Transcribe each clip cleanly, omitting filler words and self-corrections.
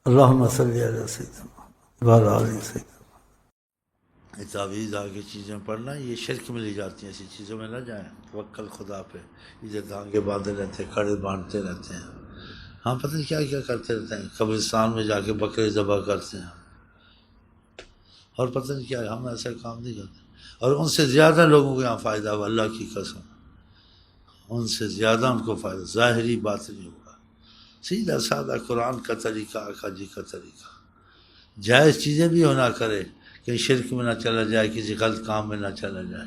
اللہم صلی علی سیدنا وعلی آل سیدنا۔ تعویذ آگے چیزیں پڑھنا یہ شرک میں لی جاتی ہیں، ایسی چیزوں میں نہ جائیں۔ توکل خدا پہ، ادھر دھانگے باندھے رہتے ہیں، کھڑے باندھتے رہتے ہیں، ہاں پتہ نہیں کیا کیا کرتے رہتے ہیں، قبرستان میں جا کے بکرے ذبح کرتے ہیں، اور پتہ نہیں کیا، ہم ایسا کام نہیں کرتے۔ اور ان سے زیادہ لوگوں کو یہاں فائدہ ہوا، اللہ کی قسم، ان سے زیادہ ان کو فائدہ، ظاہری باطنی ہوگا۔ سیدھا سادہ قرآن کا طریقہ، آقا جی کا طریقہ، جائز چیزیں بھی ہونا کرے، کہیں شرک میں نہ چلا جائے، کسی غلط کام میں نہ چلا جائے،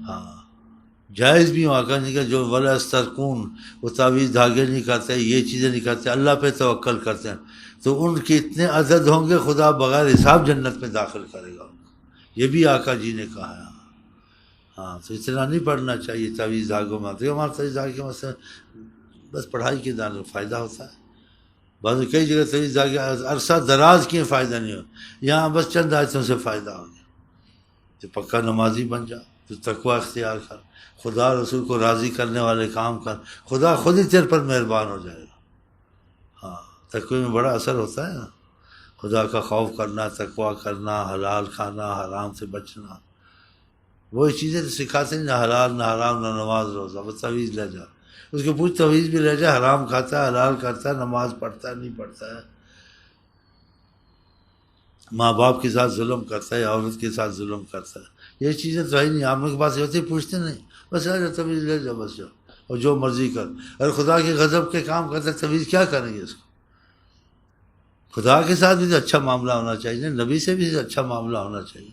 ہاں جائز بھی ہو۔ آقا جی کا جو ولا استرکون، وہ تعویذ دھاگے نہیں کرتے، یہ چیزیں نہیں کرتے، اللہ پہ توکل کرتے ہیں، تو ان کے اتنے عدد ہوں گے، خدا بغیر حساب جنت میں داخل کرے گا ان کو، یہ بھی آقا جی نے کہا ہے۔ ہاں تو اتنا نہیں پڑھنا چاہیے تعویذ دھاگوں میں، تو ہمارا تعویذ دھاگے کے مسئلہ بس پڑھائی کے دان میں فائدہ ہوتا ہے، بعض کئی جگہ تعویذ دھاگے عرصہ دراز کیے فائدہ نہیں ہو، یہاں بس چند آیتوں سے فائدہ ہو گیا، تو پکا نمازی بن جا، تو تقوی اختیار کر، خدا رسول کو راضی کرنے والے کام کر، خدا خود ہی تیرے پر مہربان ہو جائے گا۔ ہاں تقوی میں بڑا اثر ہوتا ہے نا، خدا کا خوف کرنا، تقوی کرنا، حلال کھانا، حرام سے بچنا، وہی چیزیں تو سکھاتے ہیں، نہ حلال نہ حرام نہ نماز روزہ، بس تعویذ لے جا، اس کے پوچھ تعویذ بھی لے جا، حرام کھاتا ہے، حلال کرتا ہے، نماز پڑھتا ہے نہیں پڑھتا ہے، ماں باپ کے ساتھ ظلم کرتا ہے، عورت کے ساتھ ظلم کرتا ہے، یہ چیزیں تو ہے ہی نہیں، آپ کے پاس ہوتی پوچھتے نہیں، بس آ جا تعویذ لے جا، بس جاؤ اور جو مرضی کر، اگر خدا کے غضب کے کام کرتا ہے تعویذ کیا کریں گے اس کو؟ خدا کے ساتھ بھی تو اچھا معاملہ ہونا چاہیے، نبی سے بھی اچھا معاملہ ہونا چاہیے،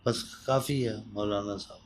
بس کافی ہے مولانا صاحب۔